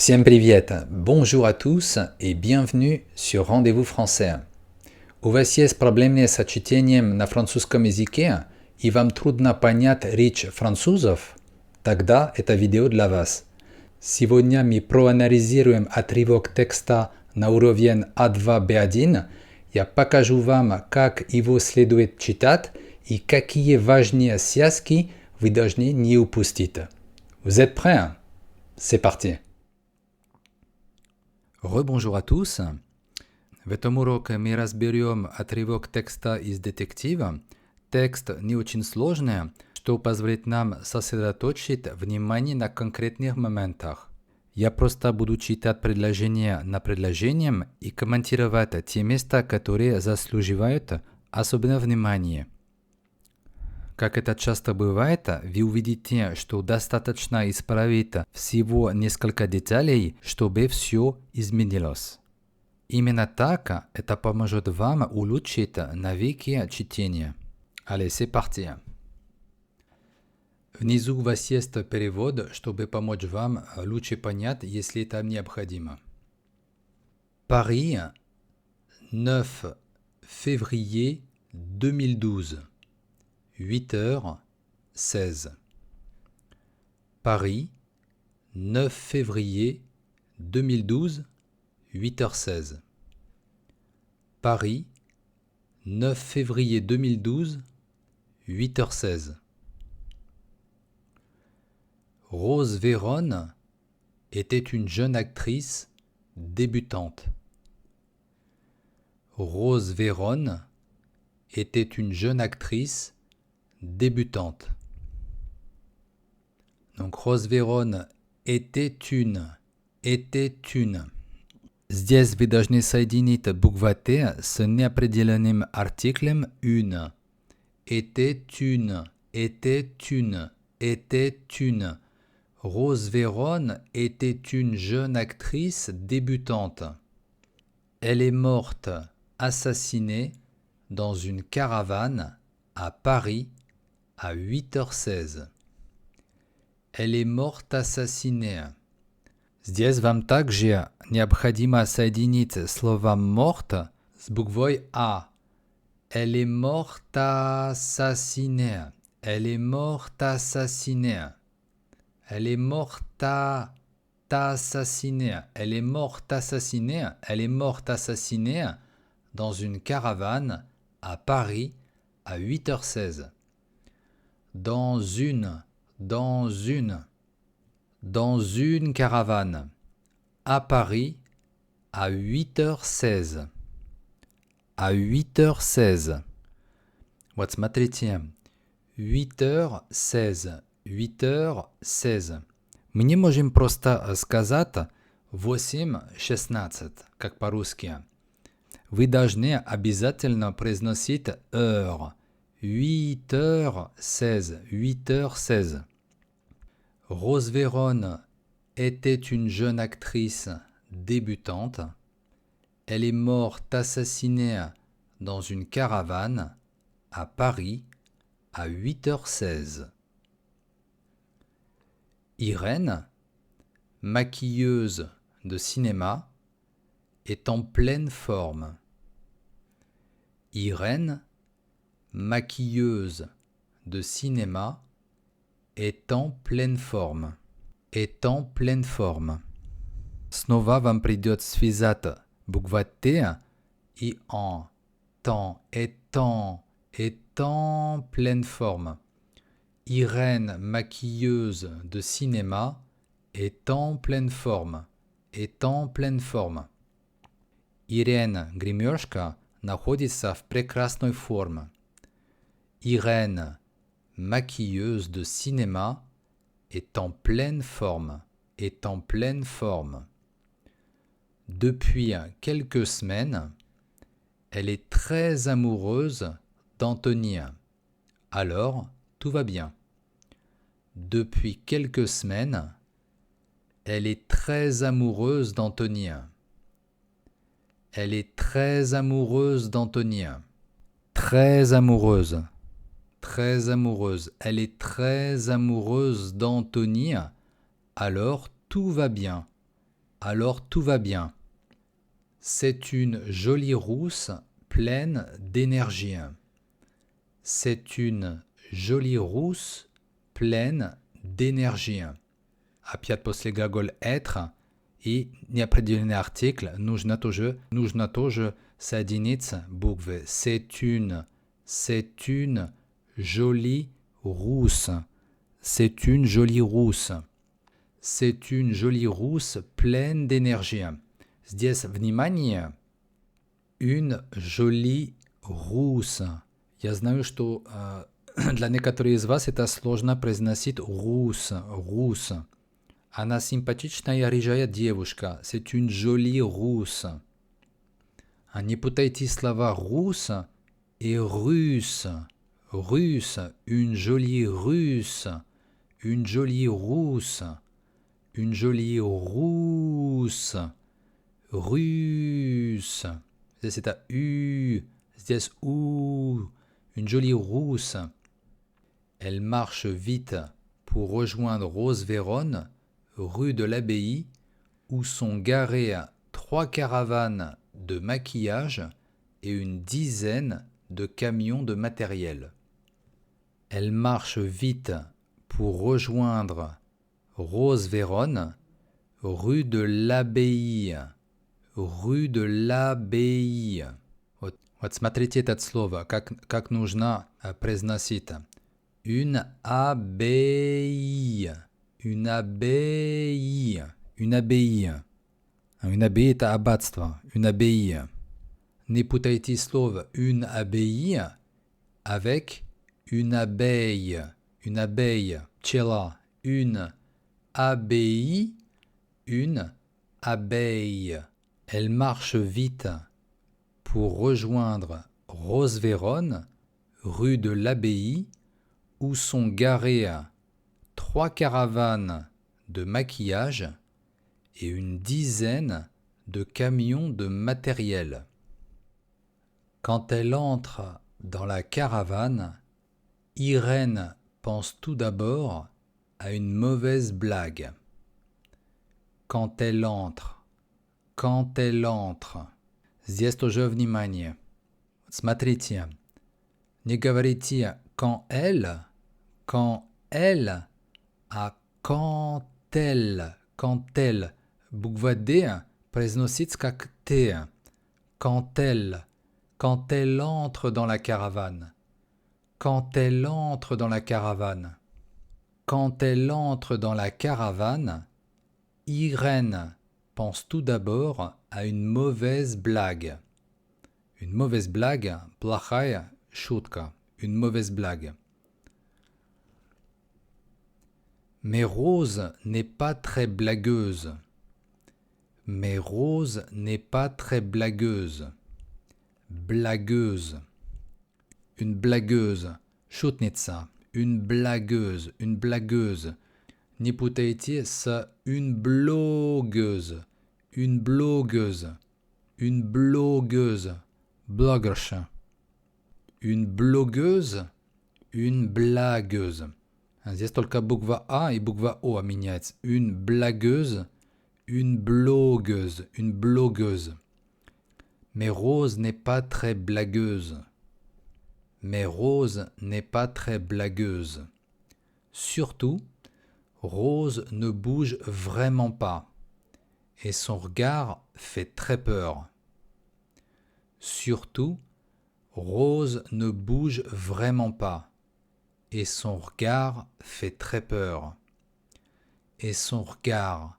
Всем привет! Bonjour à tous et bienvenue sur Rendez-vous français. У вас есть проблемы с чтением на французском языке и вам трудно понять речь французов? Тогда это видео для вас. Сегодня мы проанализируем отрывок текста на уровень А2-Б1. Я покажу вам, как его следует читать и какие важные связки вы должны не упустить. Vous êtes prêts? C'est parti! Rebonjour à tous. В этом уроке мы разберем отрывок текста из детектива. Текст не очень сложный, что позволит нам сосредоточить внимание на конкретных моментах. Я просто буду читать предложение на предложением и комментировать те места, которые заслуживают особенно внимания. Как это часто бывает, вы увидите, что достаточно исправить всего несколько деталей, чтобы все изменилось. Именно так это поможет вам улучшить навыки чтения. Allez, c'est parti. Внизу у вас есть перевод, чтобы помочь вам лучше понять, если это необходимо. Paris, 9 février 2012. 8h16. Paris, 9 février 2012, 8h16. Paris, 9 février 2012, 8h16. Rose Véronne était une jeune actrice débutante. Rose Véronne était une jeune actrice débutante. Donc, Rose Véronne était une. Здесь вы должны соединить буква Т с неопределенным артиклем une. Était une. Rose Véronne était une jeune actrice débutante. Elle est morte, assassinée, dans une caravane à Paris à 8h16. Elle est morte assassinée. Здесь вам также необходимо соединить слово «morte» с буквой «а». Elle est morte assassinée. Elle est morte assassinée. Elle est morte assassinée. Elle est morte assassinée. Elle est morte assassinée dans une caravane à Paris à 8h16. Dans une caravane à Paris à 8h16. À 8h16. Вот смотрите. 8h16. 8h16. Мы не можем просто сказать 8:16, как по-русски. Вы должны обязательно произносить heure. 8h16. 8h16. Rose Véronne était une jeune actrice débutante. Elle est morte assassinée dans une caravane à Paris à 8h16. Irène, maquilleuse de cinéma, est en pleine forme. Irène, maquilleuse de cinéma, est en pleine forme. Est en pleine forme. Снова вам придется связать буква Т и en. Est en pleine forme. Irène, maquilleuse de cinéma, est en pleine forme. Est en pleine forme. Ирен, гримершка, находится в прекрасной форме. Irène, maquilleuse de cinéma, est en pleine forme. Est en pleine forme. Depuis quelques semaines, elle est très amoureuse d'Anthony. Alors, tout va bien. Depuis quelques semaines, elle est très amoureuse d'Anthony. Elle est très amoureuse d'Anthony. Très amoureuse. Très amoureuse. Elle est très amoureuse d'Anthony. Alors tout va bien. alors tout va bien. C'est une jolie rousse pleine d'énergie. C'est une jolie rousse pleine d'énergie. Опять после глаголь être и неопределенный артикль нужно тоже соединиться буквы. C'est une jolie rousse. C'est une jolie rousse. C'est une jolie rousse pleine d'énergie. Здесь внимание. Une jolie rousse. Я знаю, что для некоторых из вас это сложно произносить rousse. Она симпатичная рыжая девушка. C'est une jolie rousse. Не путайте слова rousse et russe. Russe, une jolie russe. Une jolie rousse. Une jolie rousse. Russe. Здесь это U. Здесь U. Une jolie rousse. Elle marche vite pour rejoindre Rose Véronne, rue de l'Abbaye, où sont garées 3 caravanes de maquillage et une dizaine de camions de matériel. Elle marche vite pour rejoindre Rose Véronne, rue de l'Abbaye. Rue de l'Abbaye. Вот смотрите это слово, как нужно произносить. Une abbaye. Une abbaye. Une abbaye. Une abbaye это аббатство. Une abbaye. Не путайте слово une abbaye avec une abeille. Une abeille. Пчела. Une abbaye. Une abeille. Elle marche vite pour rejoindre Rose Véronne, rue de l'Abbaye, où sont garées 3 caravanes de maquillage et une dizaine de camions de matériel. Quand elle entre dans la caravane, Irène pense tout d'abord à une mauvaise blague. Quand elle entre. Здесь тоже внимание. Смотрите. Не говорите quand elle, а quand elle. Буква D произносится как T. Quand elle entre dans la caravane. Quand elle entre dans la caravane. Quand elle entre dans la caravane, Irène pense tout d'abord à une mauvaise blague. Une mauvaise blague, плохая шутка, une mauvaise blague. Mais Rose n'est pas très blagueuse. Mais Rose n'est pas très blagueuse. Blagueuse. Une blagueuse. Шутница. Une blagueuse. Не путайте с une blogueuse. Une blogueuse. Блогерша. Une blogueuse. Une blagueuse. Здесь только буква А и буква О меняется. Une blagueuse. Une blogueuse. Mais Rose n'est pas très blagueuse. Surtout, Rose ne bouge vraiment pas et son regard fait très peur. Surtout, Rose ne bouge vraiment pas et son regard fait très peur. Et son regard.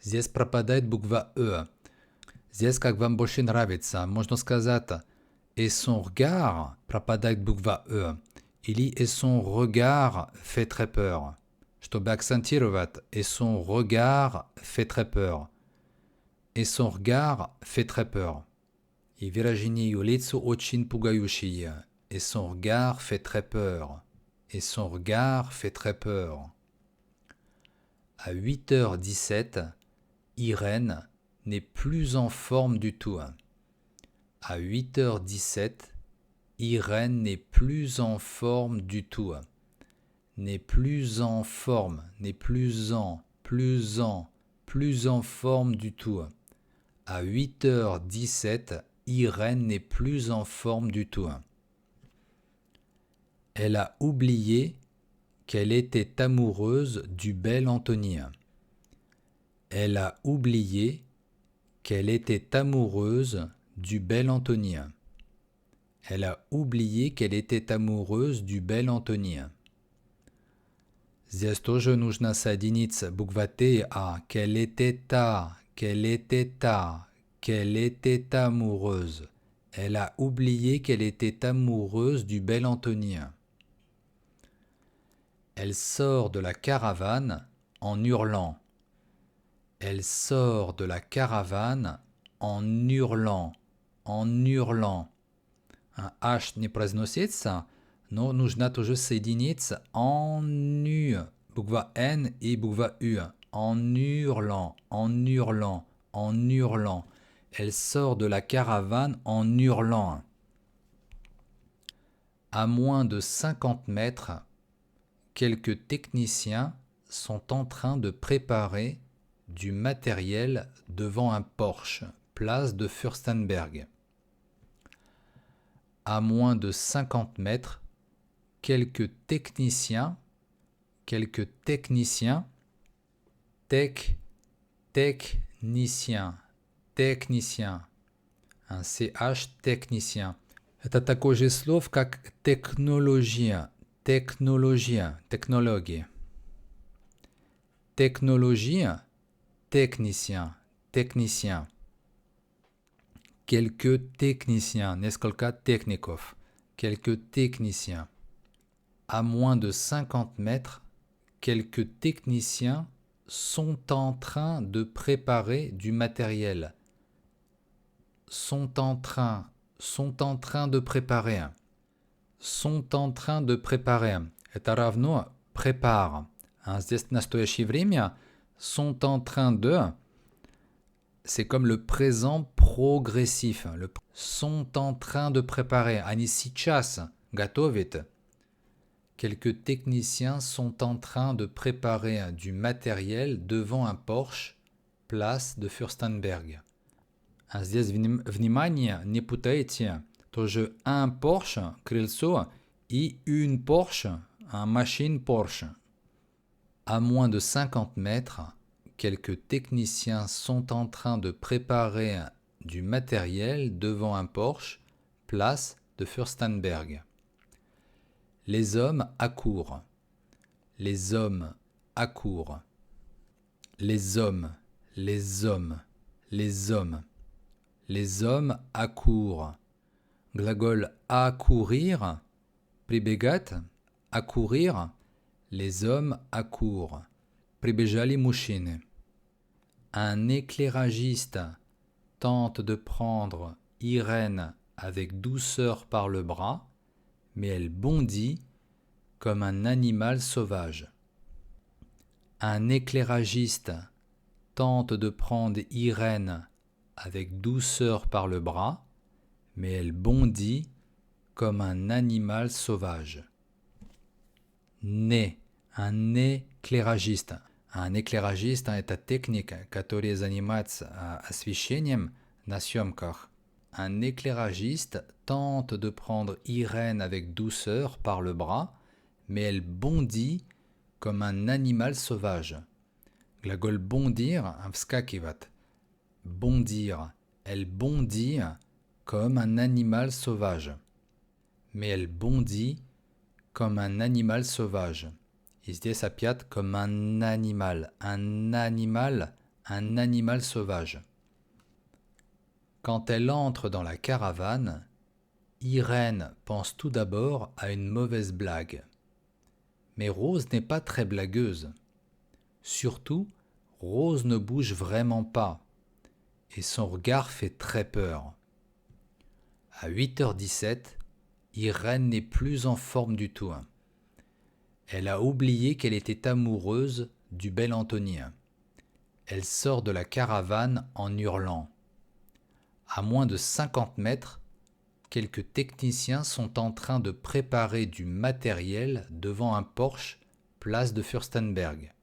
Здесь пропадает буква «э». Здесь, как вам больше нравится, можно сказать «et son regard» пропадает буква «э». Или «et son regard fait très peur». Чтобы акцентировать «et son regard fait très peur». «Et son regard fait très peur». И выражение ее лица очень пугающее. «Et son regard fait très peur». «Et son regard fait très peur». À 8h17, Irène n'est plus en forme du tout. À 8h17, Irène n'est plus en forme du tout. N'est plus en forme, n'est plus en plus en forme du tout. À 8h17, Irène n'est plus en forme du tout. Elle a oublié qu'elle était amoureuse du bel Anthony. Elle a oublié qu'elle était amoureuse du bel Anthony. Elle a oublié qu'elle était amoureuse du bel Anthony. Здесь тоже нужно соединить буква Т и А. Qu'elle était amoureuse. Elle a oublié qu'elle était amoureuse du bel Anthony. Elle sort de la caravane en hurlant. Elle sort de la caravane en hurlant. En hurlant. Un H не произносится, но нужно тоже соединить en U. Буква N и буква U. En hurlant, en hurlant, en hurlant. Elle sort de la caravane en hurlant. À moins de 50 mètres, quelques techniciens sont en train de préparer du matériel devant un Porsche, place de Fürstenberg. À moins de 50 mètres, quelques techniciens, technicien, un CH technicien. Это такое же слово, как технология, технология. Technologia, technicien. Quelques techniciens, несколько техников, quelques techniciens. À moins de 50 mètres, quelques techniciens sont en train de préparer du matériel. Sont en train de préparer. Это равно prépare. Здесь в настоящее время sont en train de, c'est comme le présent progressif. Sont en train de préparer. Они сейчас готовят. Quelques techniciens sont en train de préparer du matériel devant un Porsche, place de Fürstenberg. Здесь внимание, не путайте. Тоже un Porsche, крыльцо, и une Porsche, un machine Porsche. À moins de 50 mètres, quelques techniciens sont en train de préparer du matériel devant un Porsche, place de Fürstenberg. Les hommes accourent. Les hommes accourent. Les hommes accourent. Глагол accourir, прибегать, accourir. Les hommes accourent. Прибежали мужчины. Un éclairagiste tente de prendre Irène avec douceur par le bras, mais elle bondit comme un animal sauvage. Un éclairagiste tente de prendre Irène avec douceur par le bras, mais elle bondit comme un animal sauvage. Né, un éclairagiste. Un éclairagiste – это техник, который занимается освещением на съемках. Un éclairagiste tente de prendre Irène avec douceur par le bras, mais elle bondit comme un animal sauvage. Глагол bondir, вскакивать. Bondir. Elle bondit comme un animal sauvage. Mais elle bondit comme un animal sauvage. И здесь опять comme un animal sauvage. Quand elle entre dans la caravane, Irène pense tout d'abord à une mauvaise blague. Mais Rose n'est pas très blagueuse. Surtout, Rose ne bouge vraiment pas, et son regard fait très peur. À 8h17, Irène n'est plus en forme du tout. Elle a oublié qu'elle était amoureuse du bel Anthony. Elle sort de la caravane en hurlant. À moins de 50 mètres, quelques techniciens sont en train de préparer du matériel devant un Porsche, place de Fürstenberg.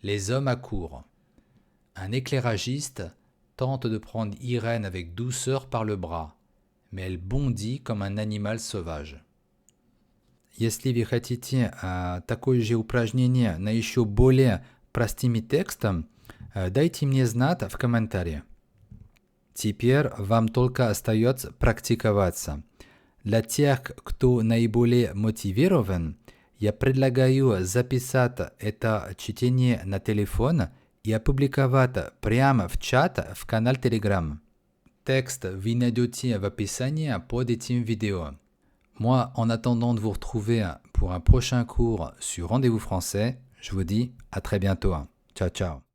Les hommes accourent. Un éclairagiste tente de prendre Irène avec douceur par le bras, mais elle bondit comme un animal sauvage. Если вы хотите такое же упражнение на еще более простыми текстом, дайте мне знать в комментариях. Теперь вам только остается практиковаться. Для тех, кто наиболее мотивирован, я предлагаю записать это чтение на телефон и опубликовать прямо в чат в канал Telegram. Текст вы найдете в описании под этим видео. Moi, en attendant de vous retrouver pour un prochain cours sur Rendez-vous Français, je vous dis à très bientôt. Ciao, ciao.